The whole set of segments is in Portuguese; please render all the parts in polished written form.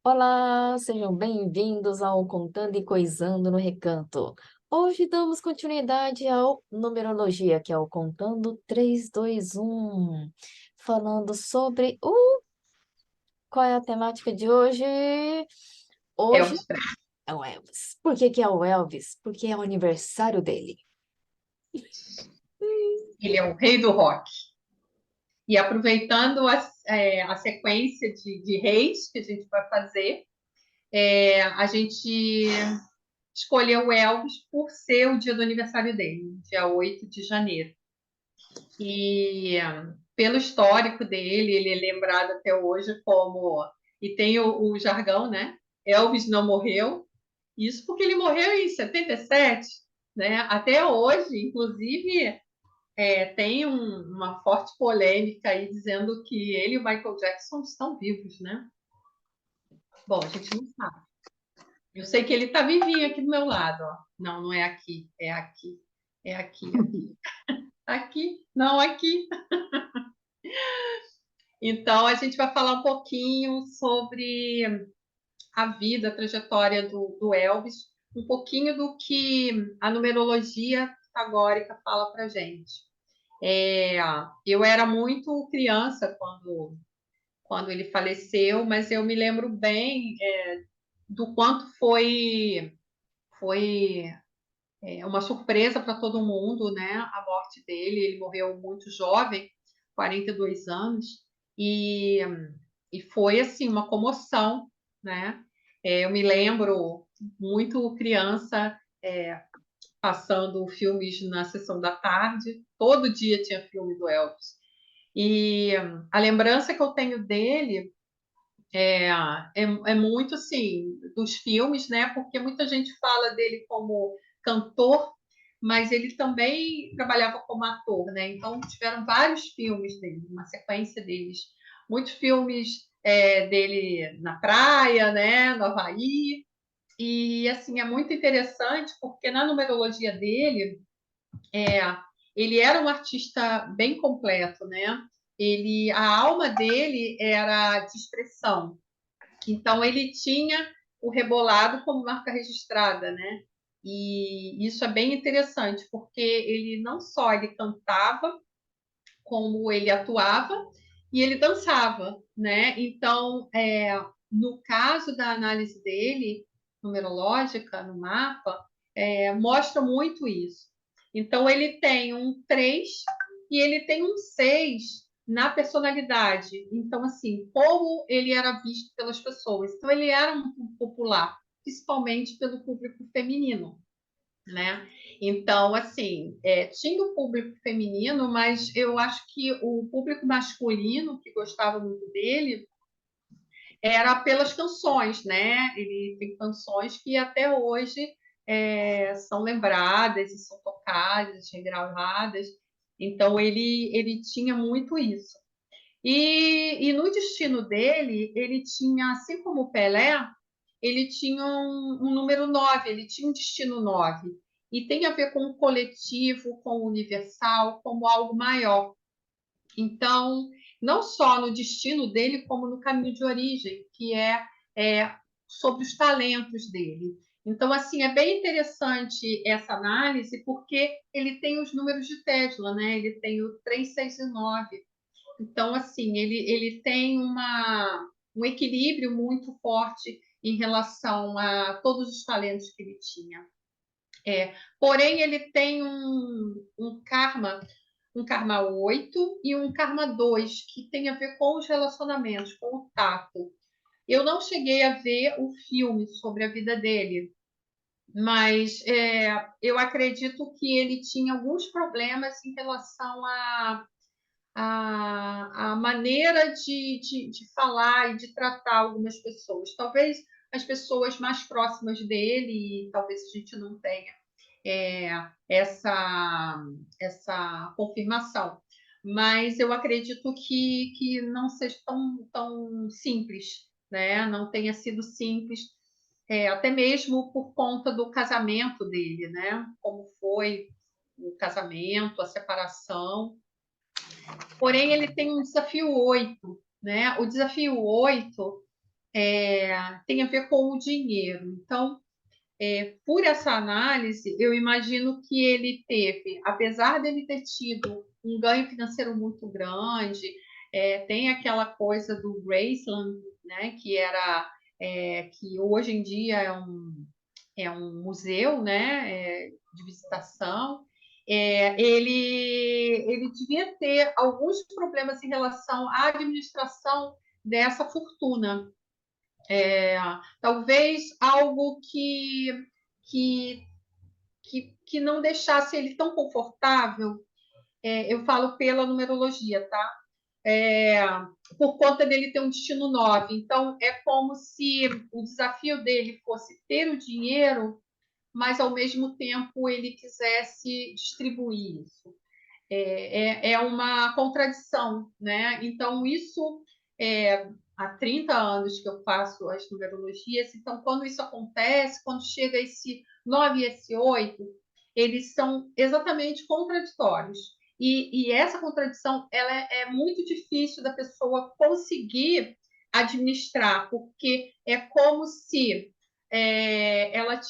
Olá, sejam bem-vindos ao Contando e Coisando no Recanto. Hoje damos continuidade ao Numerologia, que é o Contando 321, falando sobre o... Qual é a temática de hoje? Hoje Elvis Presley. é o Elvis. Por que que é o Elvis? Porque é o aniversário dele. Ele é o rei do rock. E aproveitando a sequência de reis que a gente vai fazer, a gente escolheu o Elvis por ser o dia do aniversário dele, dia 8 de janeiro. E pelo histórico dele, ele é lembrado até hoje como... E tem o jargão, né? Elvis não morreu. Isso porque ele morreu em 77, né? Até hoje, inclusive, tem uma forte polêmica aí dizendo que ele e o Michael Jackson estão vivos, né? Bom, a gente não sabe. Eu sei que ele está vivinho aqui do meu lado, ó. Não, não é aqui, é aqui, é aqui, aqui, aqui, não aqui. Então, a gente vai falar um pouquinho sobre a vida, a trajetória do Elvis, um pouquinho do que a numerologia pitagórica fala para gente. É, eu era muito criança quando ele faleceu, mas eu me lembro bem do quanto foi uma surpresa para todo mundo, né? A morte dele. Ele morreu muito jovem, 42 anos, e, e foi assim uma comoção, né? Eu me lembro muito criança passando filmes na sessão da tarde. Todo dia tinha filme do Elvis. E a lembrança que eu tenho dele é muito assim dos filmes, né? Porque muita gente fala dele como cantor, mas ele também trabalhava como ator, né? Então tiveram vários filmes dele, uma sequência deles, muitos filmes dele na praia, né? No Havaí. E assim é muito interessante porque na numerologia dele é, ele era um artista bem completo, né? A alma dele era de expressão. Então, ele tinha o rebolado como marca registrada, né? E isso é bem interessante, porque ele não só ele cantava, como ele atuava e ele dançava, né? Então, no caso da análise dele, numerológica, no mapa, mostra muito isso. Então, ele tem um 3 e ele tem um 6 na personalidade. Então, assim, como ele era visto pelas pessoas. Então, ele era muito popular, principalmente pelo público feminino, né? Então, assim, tinha o público feminino, mas eu acho que o público masculino que gostava muito dele era pelas canções, né? Ele tem canções que até hoje são lembradas e são tocadas, regravadas. Então, ele tinha muito isso. E no destino dele, ele tinha, assim como o Pelé, ele tinha um número 9, ele tinha um destino 9. E tem a ver com o coletivo, com o universal, como algo maior. Então, não só no destino dele, como no caminho de origem, que é sobre os talentos dele. Então, assim, é bem interessante essa análise, porque ele tem os números de Tesla, né? Ele tem o 3, 6 e 9. Então, assim, ele tem um equilíbrio muito forte em relação a todos os talentos que ele tinha. Porém, ele tem um karma 8 e um karma 2 que tem a ver com os relacionamentos, com o tato. Eu não cheguei a ver o filme sobre a vida dele, mas eu acredito que ele tinha alguns problemas em relação a maneira de falar e de tratar algumas pessoas. Talvez as pessoas mais próximas dele, e talvez a gente não tenha é, essa confirmação. Mas eu acredito que não seja tão simples, né? Não tenha sido simples, até mesmo por conta do casamento dele, né? Como foi o casamento, a separação. Porém, ele tem um desafio 8, né? O desafio 8 tem a ver com o dinheiro. Então, por essa análise, eu imagino que ele teve, apesar dele ter tido um ganho financeiro muito grande, tem aquela coisa do Graceland, né, que hoje em dia é um museu, né, de visitação. Ele devia ter alguns problemas em relação à administração dessa fortuna. Talvez algo que, que não deixasse ele tão confortável. Eu falo pela numerologia, tá? É, por conta dele ter um destino 9. Então, é como se o desafio dele fosse ter o dinheiro, mas ao mesmo tempo ele quisesse distribuir isso. É uma contradição, né? Então, isso há 30 anos que eu faço as numerologias, então, quando isso acontece, quando chega esse 9 e esse 8, eles são exatamente contraditórios. E essa contradição ela é muito difícil da pessoa conseguir administrar, porque é como se ela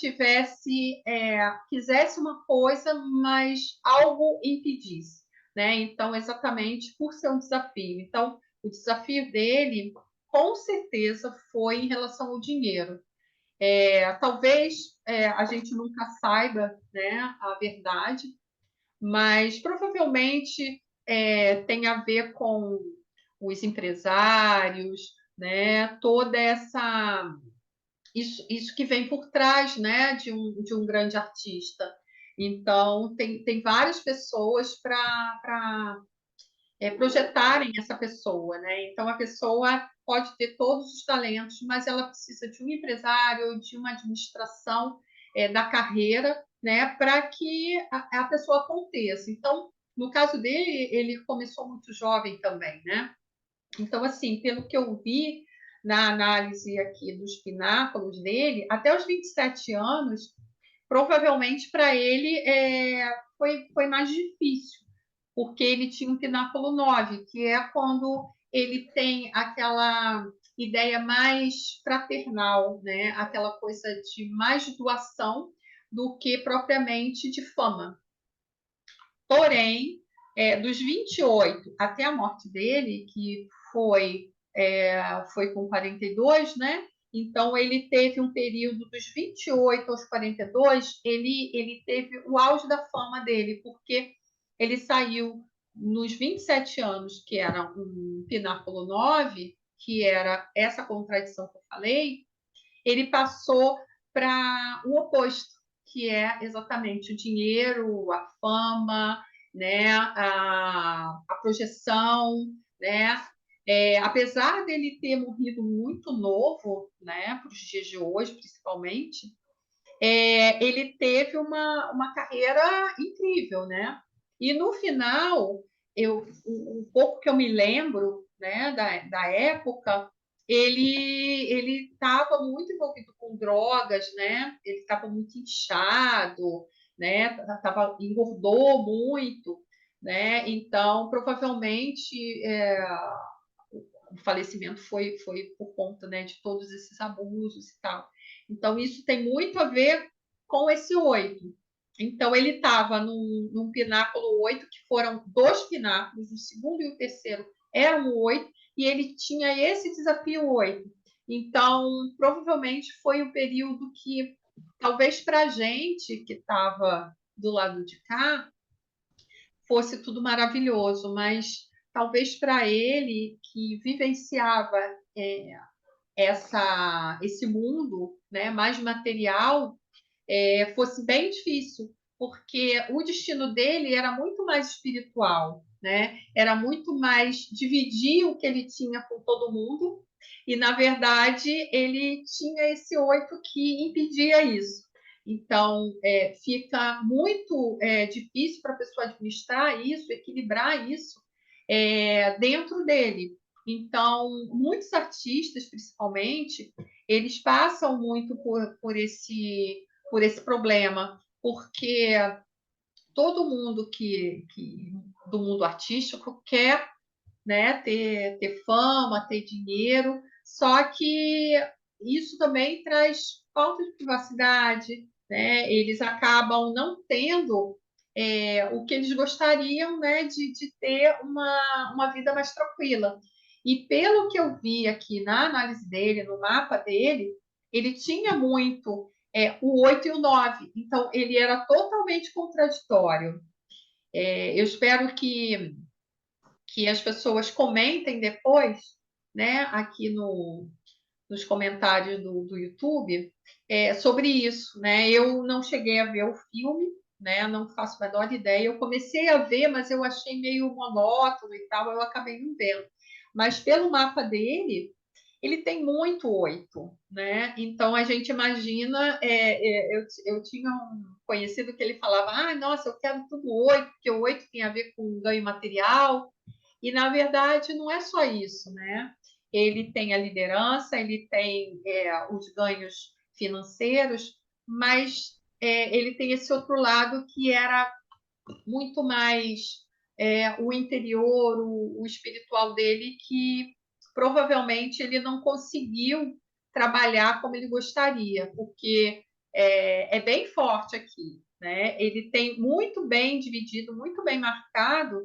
quisesse uma coisa, mas algo impedisse, né? Então, exatamente por ser um desafio. Então, o desafio dele, com certeza, foi em relação ao dinheiro. Talvez a gente nunca saiba, né, a verdade, mas provavelmente tem a ver com os empresários, né? Toda essa isso que vem por trás, né, de um grande artista. Então, tem várias pessoas para projetarem essa pessoa, né? Então, a pessoa pode ter todos os talentos, mas ela precisa de um empresário, de uma administração da carreira, né, para que a pessoa aconteça. Então, no caso dele, ele começou muito jovem também, né? Então, assim, pelo que eu vi na análise aqui dos pináculos dele, até os 27 anos, provavelmente para ele foi mais difícil, porque ele tinha um pináculo 9, que é quando ele tem aquela ideia mais fraternal, né? Aquela coisa de mais doação do que propriamente de fama. Porém, dos 28 até a morte dele, que foi com 42, né? Então, ele teve um período dos 28 aos 42, ele teve o auge da fama dele, porque ele saiu nos 27 anos, que era um pináculo 9, que era essa contradição que eu falei, ele passou para o oposto, que é exatamente o dinheiro, a fama, né, a projeção, né? Apesar dele ter morrido muito novo, né, para os dias de hoje, principalmente, ele teve uma carreira incrível, né? E no final, um pouco que eu me lembro, né, da época, ele estava muito envolvido com drogas, né? Ele estava muito inchado, né? Engordou muito, né? Então, provavelmente o falecimento foi por conta, né, de todos esses abusos e tal. Então, isso tem muito a ver com esse 8. Então, ele estava num pináculo 8, que foram dois pináculos, o segundo e o terceiro eram 8, e ele tinha esse desafio 8. Então, provavelmente foi o período que, talvez para a gente que estava do lado de cá, fosse tudo maravilhoso, mas talvez para ele, que vivenciava esse mundo, né, mais material, fosse bem difícil, porque o destino dele era muito mais espiritual, né? Era muito mais dividir o que ele tinha com todo mundo, e na verdade ele tinha esse 8 que impedia isso. Então, fica muito difícil para a pessoa administrar isso, equilibrar isso dentro dele. Então, muitos artistas, principalmente, eles passam muito por esse problema, porque todo mundo do mundo artístico quer, né, ter fama, ter dinheiro, Só que isso também traz falta de privacidade, né? Eles acabam não tendo o que eles gostariam, né, de ter uma vida mais tranquila. E pelo que eu vi aqui na análise dele, no mapa dele, ele tinha muito o 8 e o 9. Então, ele era totalmente contraditório. Eu espero que as pessoas comentem depois, né, aqui nos comentários do YouTube, sobre isso, né? Eu não cheguei a ver o filme, né? Não faço a menor ideia. Eu comecei a ver, mas eu achei meio monótono e tal, eu acabei não vendo. Mas pelo mapa dele, ele tem muito 8, né? Então a gente imagina, eu tinha um conhecido que ele falava, nossa, eu quero tudo 8, porque o 8 tem a ver com ganho material, e na verdade não é só isso, né? Ele tem a liderança, ele tem os ganhos financeiros, mas ele tem esse outro lado que era muito mais o interior, o espiritual dele, que provavelmente ele não conseguiu trabalhar como ele gostaria, porque é bem forte aqui, né? Ele tem muito bem dividido, muito bem marcado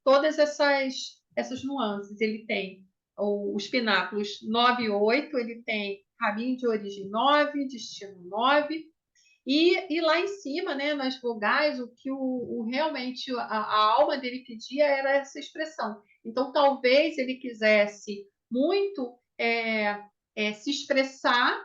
todas essas nuances. Ele tem os pináculos 9 e 8, ele tem caminho de origem 9, destino 9, e lá em cima, né, nas vogais, o que realmente a alma dele pedia era essa expressão. Então, talvez ele quisesse muito se expressar,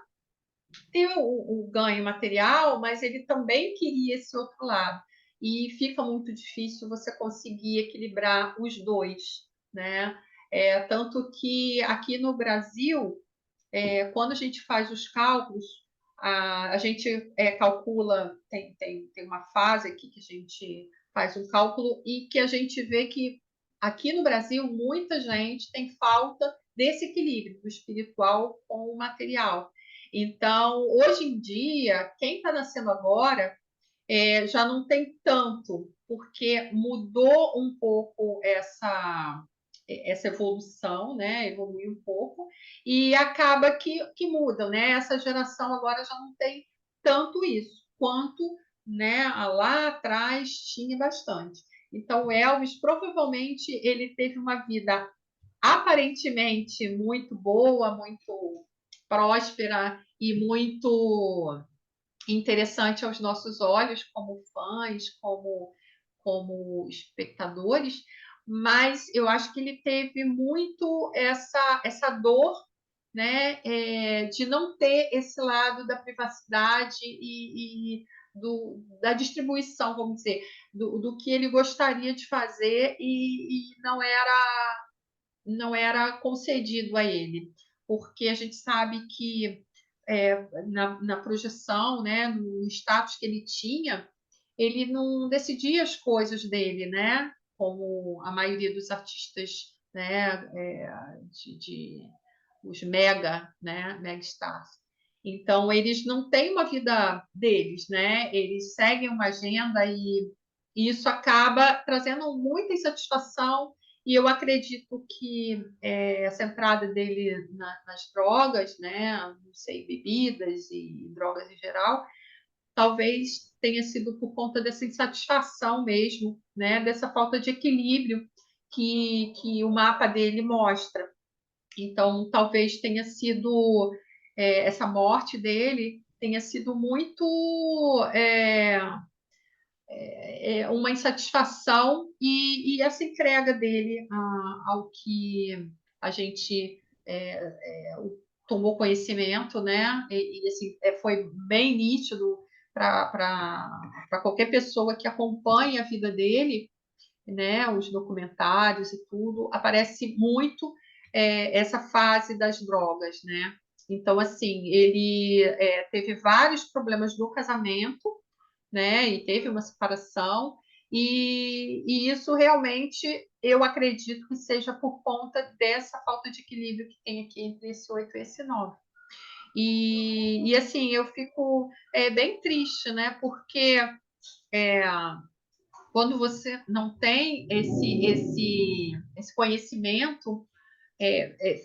ter o ganho material, mas ele também queria esse outro lado. E fica muito difícil você conseguir equilibrar os dois, né? Tanto que aqui no Brasil, quando a gente faz os cálculos, a gente calcula, tem uma fase aqui que a gente faz um cálculo e que a gente vê que aqui no Brasil muita gente tem falta desse equilíbrio do espiritual com o material. Então, hoje em dia, quem está nascendo agora já não tem tanto, porque mudou um pouco essa evolução, né? Evoluiu um pouco, e acaba que muda, né? Essa geração agora já não tem tanto isso, quanto, né, lá atrás tinha bastante. Então, o Elvis provavelmente ele teve uma vida aparentemente muito boa, muito próspera e muito interessante aos nossos olhos, como fãs, como espectadores, mas eu acho que ele teve muito essa dor, né, de não ter esse lado da privacidade e da distribuição, vamos dizer, do que ele gostaria de fazer e não era concedido a ele, porque a gente sabe que na projeção, né, no status que ele tinha, ele não decidia as coisas dele, né? Como a maioria dos artistas, né, os mega stars. Então, eles não têm uma vida deles, né? Eles seguem uma agenda e isso acaba trazendo muita insatisfação. E eu acredito que essa entrada dele nas drogas, né, não sei, bebidas e drogas em geral, talvez tenha sido por conta dessa insatisfação mesmo, né, dessa falta de equilíbrio que o mapa dele mostra. Então, talvez tenha sido essa morte dele tenha sido muito uma insatisfação e essa entrega dele ao que a gente tomou conhecimento, né? E assim, foi bem nítido para qualquer pessoa que acompanha a vida dele, né? Os documentários e tudo, aparece muito essa fase das drogas, né? Então, assim, ele teve vários problemas no casamento, né? E teve uma separação, e isso realmente eu acredito que seja por conta dessa falta de equilíbrio que tem aqui entre esse 8 e esse 9. E assim, eu fico bem triste, né? Porque quando você não tem esse conhecimento,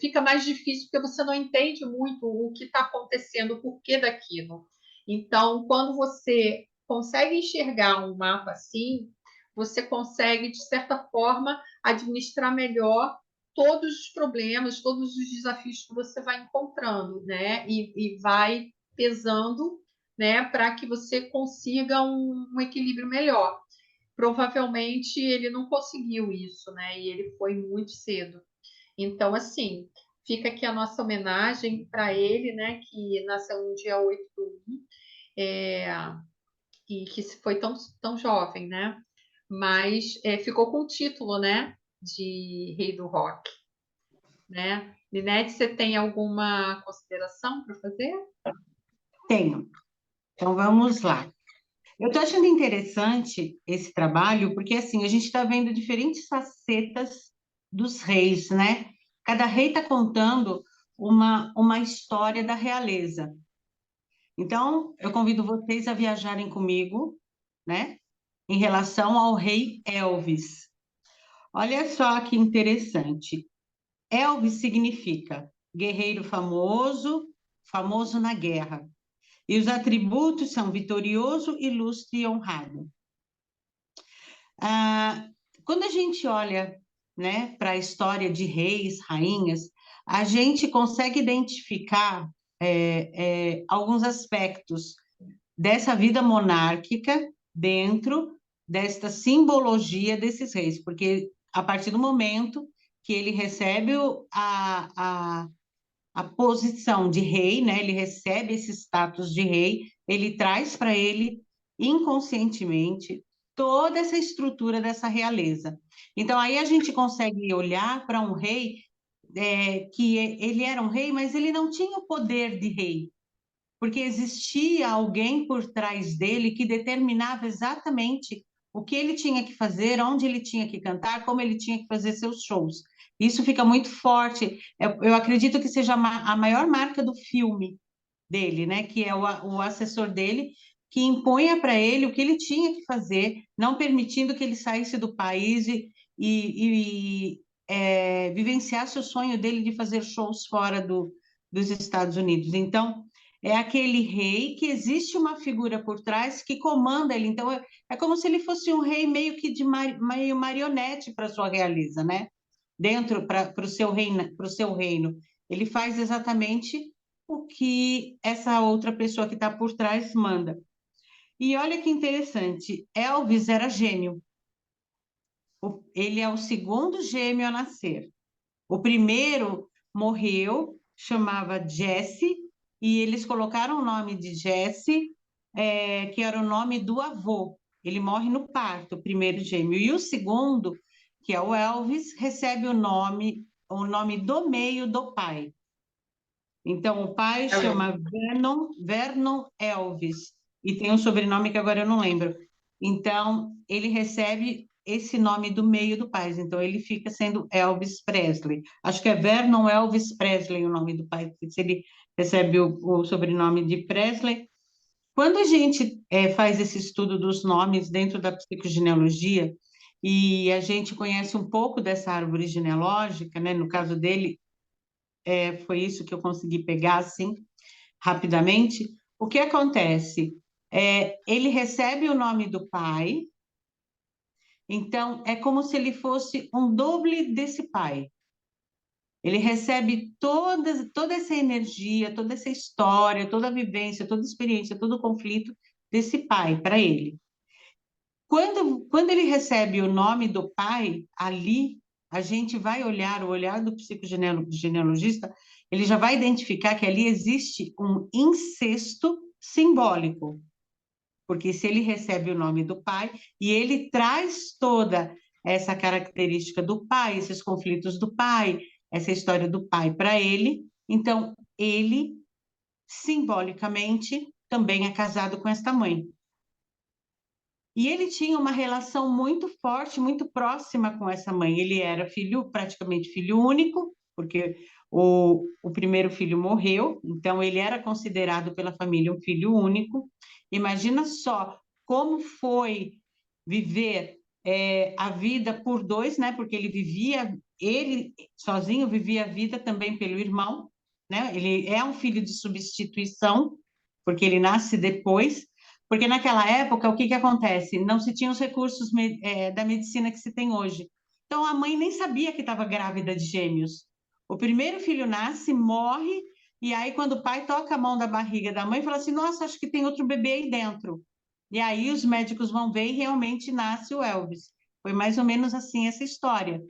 fica mais difícil porque você não entende muito o que está acontecendo, o porquê daquilo. Então, quando você consegue enxergar um mapa assim, você consegue, de certa forma, administrar melhor todos os problemas, todos os desafios que você vai encontrando, né? E vai pesando, né, para que você consiga um equilíbrio melhor. Provavelmente ele não conseguiu isso, né? E ele foi muito cedo. Então, assim, fica aqui a nossa homenagem para ele, né, que nasceu no dia 8/1, é, e que foi tão jovem, né? Mas ficou com o título, né, de Rei do Rock, né? Linete, você tem alguma consideração para fazer? Tenho. Então vamos lá. Eu estou achando interessante esse trabalho, porque assim, a gente está vendo diferentes facetas dos reis, né? Cada rei está contando uma história da realeza. Então, eu convido vocês a viajarem comigo, né? Em relação ao rei Elvis. Olha só que interessante. Elvis significa guerreiro famoso, famoso na guerra. E os atributos são vitorioso, ilustre e honrado. Ah, quando a gente olha, né, para a história de reis, rainhas, a gente consegue identificar alguns aspectos dessa vida monárquica dentro desta simbologia desses reis, porque a partir do momento que ele recebe a posição de rei, né? Ele recebe esse status de rei, ele traz para ele inconscientemente toda essa estrutura dessa realeza. Então aí a gente consegue olhar para um rei ele era um rei, mas ele não tinha o poder de rei, porque existia alguém por trás dele que determinava exatamente o que ele tinha que fazer, onde ele tinha que cantar, como ele tinha que fazer seus shows. Isso fica muito forte. Eu acredito que seja a maior marca do filme dele, né? Que é o assessor dele, que impunha para ele o que ele tinha que fazer, não permitindo que ele saísse do país e vivenciasse o sonho dele de fazer shows fora dos Estados Unidos. Então, é aquele rei que existe uma figura por trás que comanda ele. Então, é como se ele fosse um rei meio que meio marionete para sua realeza, né? Dentro para o seu reino. Ele faz exatamente o que essa outra pessoa que está por trás manda. E olha que interessante, Elvis era gêmeo. Ele é o segundo gêmeo a nascer. O primeiro morreu, chamava Jesse, e eles colocaram o nome de Jesse, que era o nome do avô. Ele morre no parto, o primeiro gêmeo. E o segundo, que é o Elvis, recebe o nome do meio do pai. Então, o pai chama Vernon Elvis, e tem um sobrenome que agora eu não lembro. Então, ele recebe esse nome do meio do pai, então ele fica sendo Elvis Presley. Acho que é Vernon Elvis Presley o nome do pai, se ele recebe o sobrenome de Presley. Quando a gente faz esse estudo dos nomes dentro da psicogenealogia, e a gente conhece um pouco dessa árvore genealógica, né? No caso dele, foi isso que eu consegui pegar assim rapidamente. O que acontece? Ele recebe o nome do pai, então é como se ele fosse um doble desse pai. Ele recebe toda essa energia, toda essa história, toda a vivência, toda a experiência, todo o conflito desse pai para ele. Quando ele recebe o nome do pai, ali a gente vai olhar, o olhar do psicogenealogista, ele já vai identificar que ali existe um incesto simbólico, porque se ele recebe o nome do pai e ele traz toda essa característica do pai, esses conflitos do pai, essa história do pai para ele, então ele simbolicamente também é casado com esta mãe. E ele tinha uma relação muito forte, muito próxima com essa mãe. Ele era praticamente filho único, porque o primeiro filho morreu, então ele era considerado pela família um filho único. Imagina só como foi viver a vida por dois, né? Porque ele vivia ele sozinho vivia a vida também pelo irmão, né? Ele é um filho de substituição, porque ele nasce depois, porque naquela época, o que que acontece? Não se tinha os recursos da medicina que se tem hoje. Então, a mãe nem sabia que estava grávida de gêmeos. O primeiro filho nasce, morre, e aí, quando o pai toca a mão da barriga da mãe, fala assim: nossa, acho que tem outro bebê aí dentro. E aí, os médicos vão ver e realmente nasce o Elvis. Foi mais ou menos assim essa história.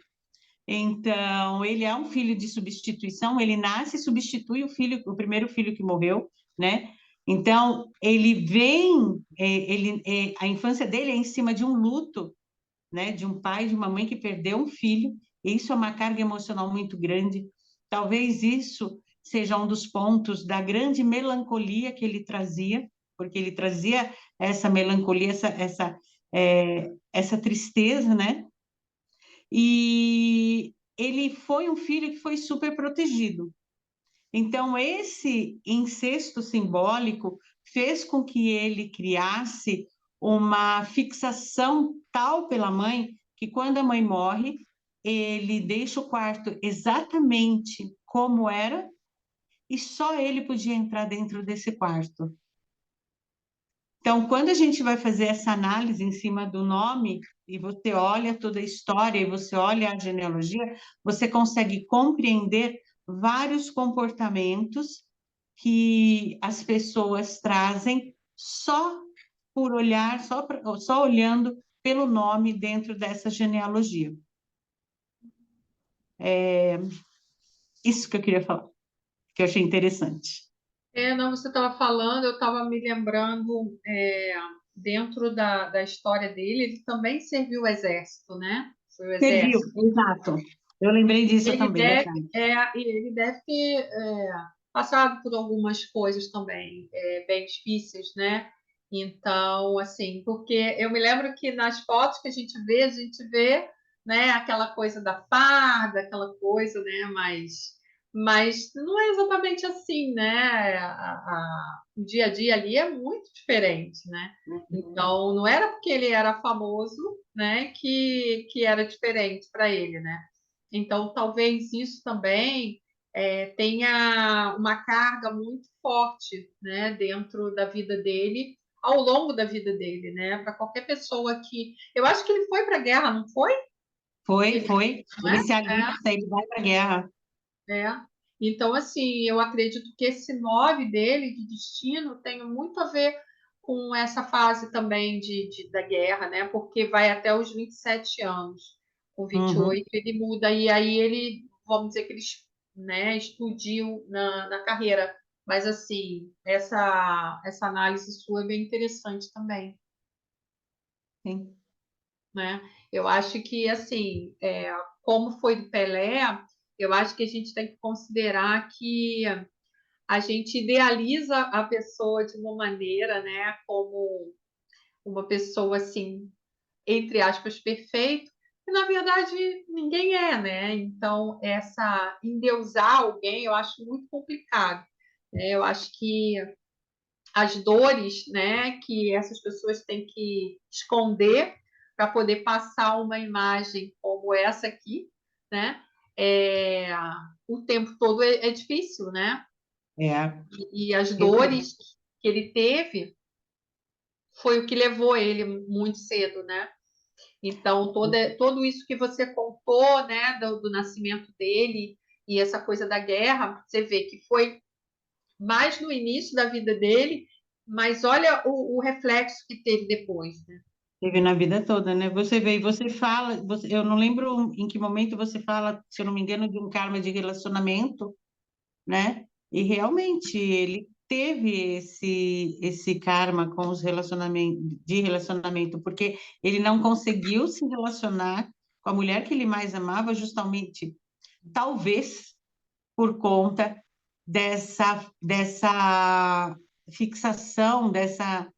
Então, ele é um filho de substituição, ele nasce e substitui o primeiro filho que morreu, né? Então, ele vem, a infância dele é em cima de um luto, né? De um pai, de uma mãe que perdeu um filho, e isso é uma carga emocional muito grande. Talvez isso seja um dos pontos da grande melancolia que ele trazia, porque ele trazia essa melancolia, essa tristeza, né? E ele foi um filho que foi super protegido. Então, esse incesto simbólico fez com que ele criasse uma fixação tal pela mãe que, quando a mãe morre, ele deixa o quarto exatamente como era e só ele podia entrar dentro desse quarto. Então, quando a gente vai fazer essa análise em cima do nome, e você olha toda a história, e você olha a genealogia, você consegue compreender vários comportamentos que as pessoas trazem só por olhar, só olhando pelo nome dentro dessa genealogia. Isso que eu queria falar, que eu achei interessante. Não, você estava falando, eu estava me lembrando, dentro da história dele, ele também serviu o exército, né? Foi o Serviu, exército. exato. Eu lembrei disso Ele também, deve, verdade. ele deve ter passado por algumas coisas também bem difíceis, né? Então, assim, porque eu me lembro que nas fotos que a gente vê, né, aquela coisa da farda, aquela coisa, né, mas não é exatamente assim, né? O dia a dia ali é muito diferente, né? Uhum. Então, não era porque ele era famoso, né, que era diferente para ele, né? Então, talvez isso também tenha uma carga muito forte, né, dentro da vida dele, ao longo da vida dele, né? Para qualquer pessoa que. Eu acho que ele foi para a guerra, não foi? Foi, Ele, foi. não Ele é? se alista, ele vai para a guerra. É. Então, assim, eu acredito que esse 9 dele, de destino, tem muito a ver com essa fase também da guerra, né? Porque vai até os 27 anos. Com vinte e Uhum. oito ele muda, e aí ele, vamos dizer que ele, né, explodiu na carreira. Mas, assim, essa análise sua é bem interessante também, Sim. né? Eu acho que, assim, como foi do Pelé, eu acho que a gente tem que considerar que a gente idealiza a pessoa de uma maneira, né, como uma pessoa assim, entre aspas, perfeito, e na verdade ninguém é, né? Então, essa endeusar alguém eu acho muito complicado, né? Eu acho que as dores, né, que essas pessoas têm que esconder para poder passar uma imagem como essa aqui, né? É, o tempo todo é difícil, né? É. E as Esse- dores que ele teve foi o que levou ele muito cedo, né? Então, todo isso que você contou, né, do nascimento dele e essa coisa da guerra, você vê que foi mais no início da vida dele, mas olha o reflexo que teve depois, né? Teve na vida toda, né? Você vê, e você fala, eu não lembro em que momento você fala, se eu não me engano, de um karma de relacionamento, né? E realmente ele teve esse karma com os relacionamento, porque ele não conseguiu se relacionar com a mulher que ele mais amava, justamente, talvez por conta dessa fixação, dessa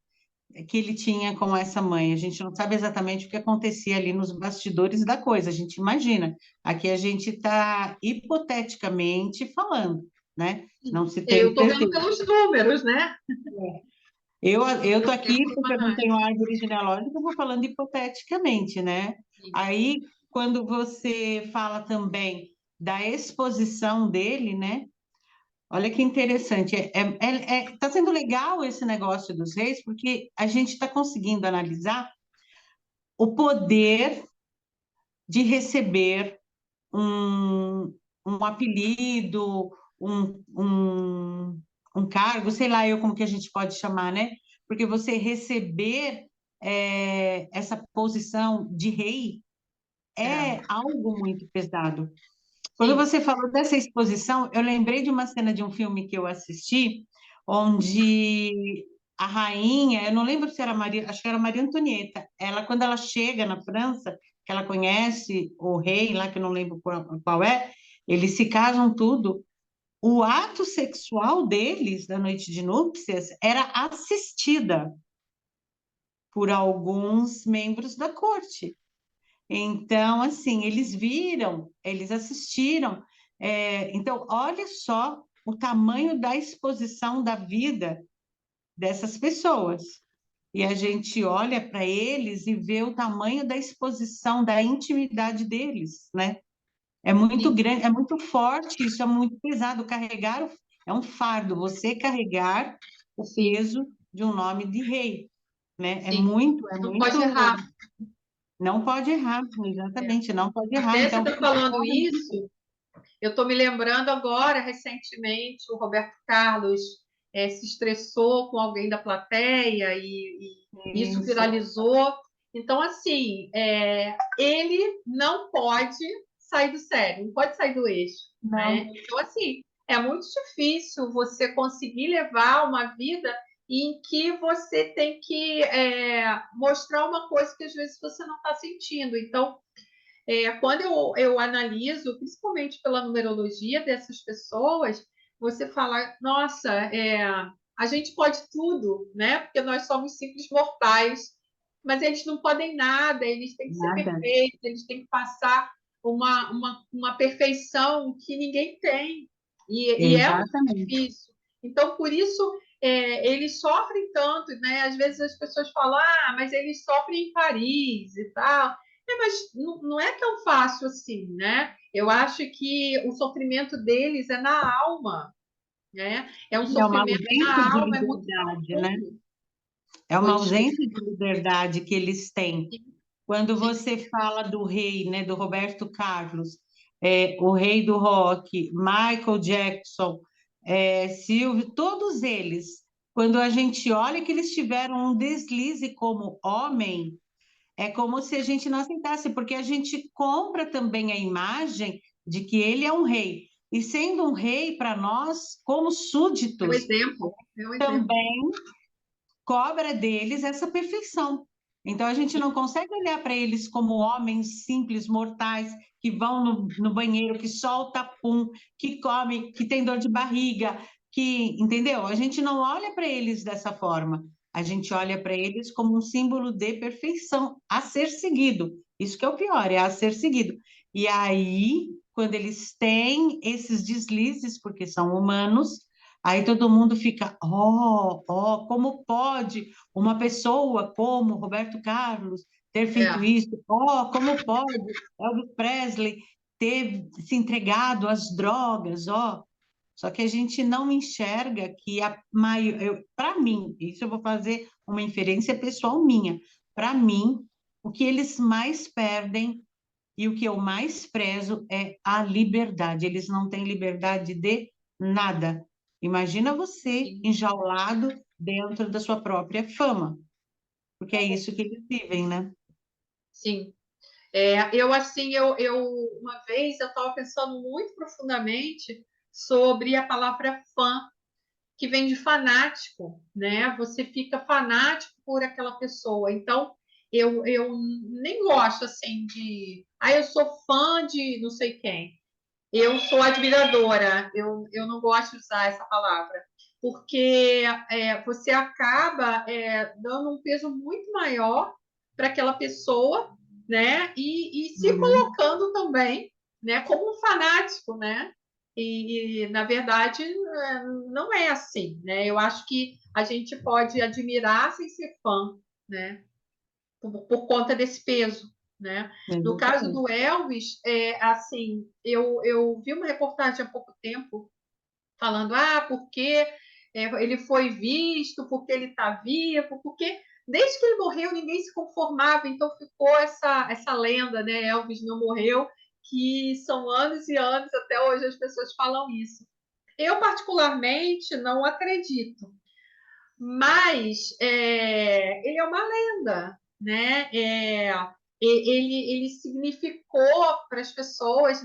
que ele tinha com essa mãe. A gente não sabe exatamente o que acontecia ali nos bastidores da coisa, a gente imagina. Aqui a gente está hipoteticamente falando, né? Não se Eu tem estou vendo certeza. pelos números, né? Eu tô aqui Pelo porque eu não Fibonacci. tenho árvore genealógica, eu vou falando hipoteticamente, né? Aí quando você fala também da exposição dele, né? Olha que interessante. Tá sendo legal esse negócio dos reis, porque a gente está conseguindo analisar o poder de receber um apelido, um cargo, sei lá eu como que a gente pode chamar, né? Porque você receber essa posição de rei É, é algo muito pesado. Quando sim, você falou dessa exposição, eu lembrei de uma cena de um filme que eu assisti, onde a rainha, eu não lembro se era Maria, acho que era Maria Antonieta, ela, quando ela chega na França, que ela conhece o rei lá, que eu não lembro qual é, eles se casam tudo, o ato sexual deles, da noite de núpcias, era assistida por alguns membros da corte. Então, assim, eles viram, eles assistiram. Então, olha só o tamanho da exposição da vida dessas pessoas. E a gente olha para eles e vê o tamanho da exposição, da intimidade deles, né? É muito sim, grande, é muito forte, isso é muito pesado. É um fardo, você carregar o sim, peso de um nome de rei, né? sim. É Não pode muito, errar. não pode errar, É. exatamente, não pode errar. Até você Então, está fica falando fora disso. isso, eu estou me lembrando agora, recentemente, o Roberto Carlos se estressou com alguém da plateia e isso Isso, viralizou. Então, assim, ele não pode sair do sério, não pode sair do eixo, né? não, Então, assim, é muito difícil você conseguir levar uma vida em que você tem que mostrar uma coisa que às vezes você não está sentindo. Então, quando eu analiso, principalmente pela numerologia dessas pessoas, você fala, nossa, a gente pode tudo, né? Porque nós somos simples mortais, mas eles não podem nada, eles têm que ser nada. perfeitos, eles têm que passar uma perfeição que ninguém tem. E é muito Exatamente. difícil. Então, por isso, eles sofrem tanto, né? Às vezes as pessoas falam, mas eles sofrem em Paris e tal. Mas não é tão fácil assim, né? Eu acho que o sofrimento deles é na alma, né? É um É uma sofrimento ausência na de alma, é muito liberdade, né? profundo. É uma Oi, desculpa. ausência de liberdade que eles têm. Quando Sim, você fala do rei, né, do Roberto Carlos, o rei do rock, Michael Jackson, Silvio, todos eles, quando a gente olha que eles tiveram um deslize como homem, é como se a gente não aceitasse, porque a gente compra também a imagem de que ele é um rei. E sendo um rei para nós, como é um súditos, exemplo. É um exemplo. também cobra deles essa perfeição. Então a gente não consegue olhar para eles como homens simples, mortais, que vão no banheiro, que solta pum, que come, que tem dor de barriga, entendeu? A gente não olha para eles dessa forma. A gente olha para eles como um símbolo de perfeição a ser seguido. Isso que é o pior, é a ser seguido. E aí, quando eles têm esses deslizes, porque são humanos, aí todo mundo fica, como pode uma pessoa como Roberto Carlos ter feito É, isso? Como pode Elvis Presley ter se entregado às drogas? Só que a gente não enxerga que para mim, isso eu vou fazer uma inferência pessoal minha, para mim, o que eles mais perdem e o que eu mais prezo é a liberdade. Eles não têm liberdade de nada. Imagina você sim, enjaulado dentro da sua própria fama, porque é isso que eles vivem, né? sim. Assim, uma vez eu estava pensando muito profundamente sobre a palavra fã, que vem de fanático, né? Você fica fanático por aquela pessoa. Então, eu nem gosto assim de. Eu sou fã de não sei quem. Eu sou admiradora. Eu não gosto de usar essa palavra, porque você acaba dando um peso muito maior para aquela pessoa, né? E se Uhum. colocando também, né? Como um fanático, né? Na verdade, não é assim, né? Eu acho que a gente pode admirar sem ser fã, né? Por conta desse peso. né? No caso Exatamente. do Elvis, assim, eu vi uma reportagem há pouco tempo falando, porque ele foi visto, porque ele está vivo, porque desde que ele morreu ninguém se conformava, então ficou essa lenda, né? Elvis não morreu, que são anos e anos, até hoje as pessoas falam isso. Eu, particularmente, não acredito, mas ele é uma lenda, né? Ele significou para as pessoas,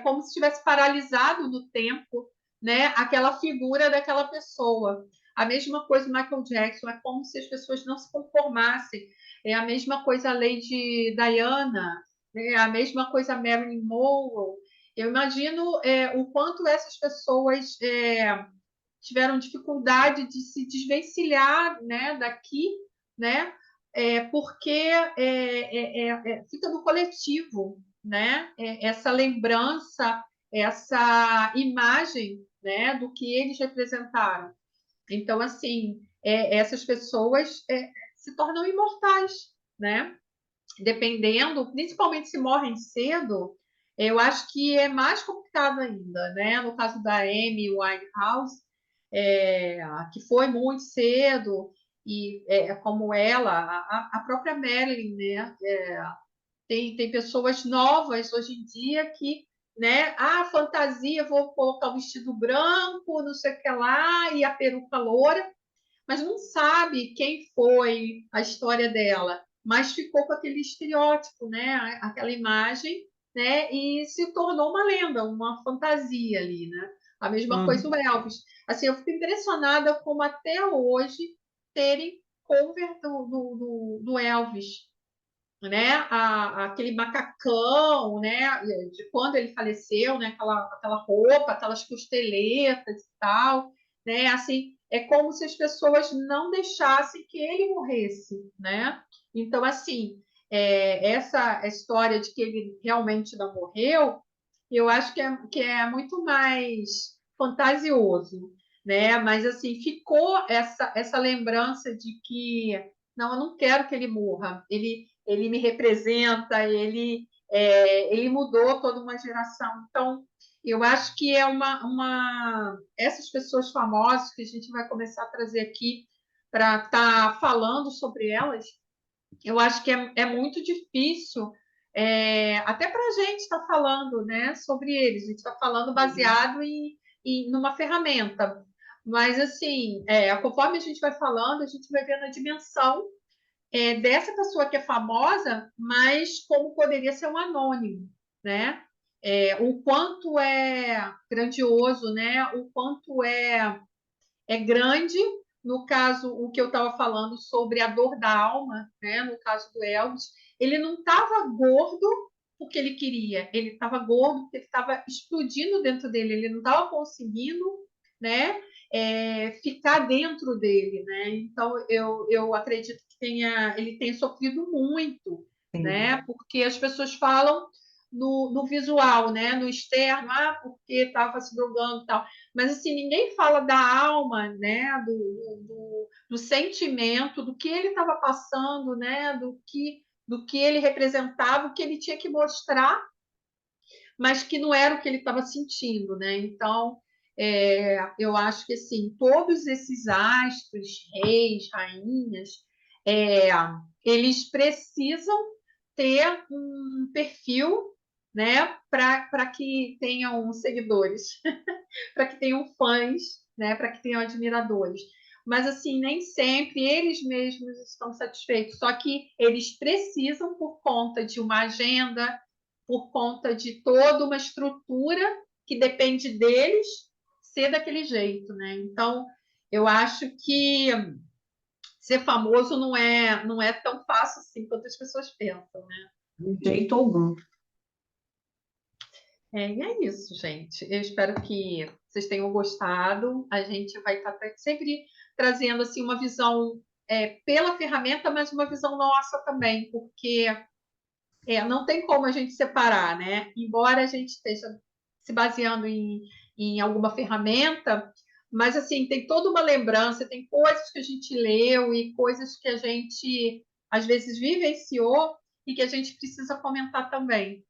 como se estivesse paralisado no tempo, né? Aquela figura daquela pessoa. A mesma coisa o Michael Jackson, é como se as pessoas não se conformassem. É a mesma coisa a Lady Diana, né? A mesma coisa a Marilyn Monroe. Eu imagino o quanto essas pessoas tiveram dificuldade de se desvencilhar, né, daqui, né, porque fica no coletivo, né, essa lembrança, essa imagem, né, do que eles representaram. Então, assim, essas pessoas se tornam imortais, né? Dependendo, principalmente se morrem cedo, eu acho que é mais complicado ainda, né? No caso da Amy Winehouse, que foi muito cedo, e como ela, a própria Marilyn, né? Tem pessoas novas hoje em dia que, né? Fantasia, vou colocar o vestido branco, não sei o que lá, e a peruca loura, mas não sabe quem foi a história dela, mas ficou com aquele estereótipo, né? Aquela imagem, né? E se tornou uma lenda, uma fantasia ali, né? A mesma coisa o Elvis. Assim, eu fico impressionada como até hoje terem cover do Elvis, né? Aquele macacão, né? De quando ele faleceu, né? Aquela roupa, aquelas costeletas e tal, né? Assim, é como se as pessoas não deixassem que ele morresse, né? Então, assim, essa história de que ele realmente não morreu, eu acho que é muito mais fantasioso, né? Mas assim, ficou essa lembrança de que não, eu não quero que ele morra. Ele me representa, ele mudou toda uma geração. Então, eu acho que essas pessoas famosas que a gente vai começar a trazer aqui para estar falando sobre elas, eu acho que é muito difícil, até para a gente estar falando, né, sobre eles. A gente está falando baseado numa ferramenta. Mas, assim, conforme a gente vai falando, a gente vai vendo a dimensão dessa pessoa que é famosa, mas como poderia ser um anônimo, né? O quanto é grandioso, né? O quanto é grande, no caso, o que eu estava falando sobre a dor da alma, né? No caso do Elvis, ele não estava gordo porque ele queria, ele estava gordo porque ele estava explodindo dentro dele, ele não estava conseguindo, né? Ficar dentro dele, né? Então eu acredito que ele tenha sofrido muito, Sim. né? Porque as pessoas falam no visual, né? No externo, porque estava se drogando e tal. Mas assim, ninguém fala da alma, né? Do sentimento, do que ele estava passando, né? Do que ele representava, o que ele tinha que mostrar, mas que não era o que ele estava sentindo, né? Então, eu acho que assim, todos esses astros, reis, rainhas, é, eles precisam ter um perfil, né, para que tenham seguidores, para que tenham fãs, né, para que tenham admiradores. Mas assim, nem sempre eles mesmos estão satisfeitos. Só que eles precisam, por conta de uma agenda, por conta de toda uma estrutura que depende deles, ser daquele jeito, né? Então, eu acho que ser famoso não é tão fácil assim quanto as pessoas pensam, né? De jeito algum. E é isso, gente. Eu espero que vocês tenham gostado. A gente vai estar sempre trazendo assim uma visão pela ferramenta, mas uma visão nossa também, porque não tem como a gente separar, né? Embora a gente esteja se baseando em alguma ferramenta, mas assim, tem toda uma lembrança, tem coisas que a gente leu e coisas que a gente às vezes vivenciou e que a gente precisa comentar também.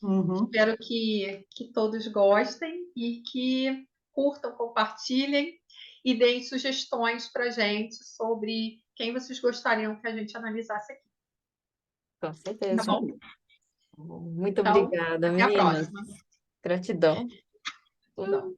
Uhum. Espero que todos gostem e que curtam, compartilhem e deem sugestões para a gente sobre quem vocês gostariam que a gente analisasse aqui, Com tá certeza. bom? Muito Então, obrigada, até a meninas. próxima. Gratidão. Gratidão.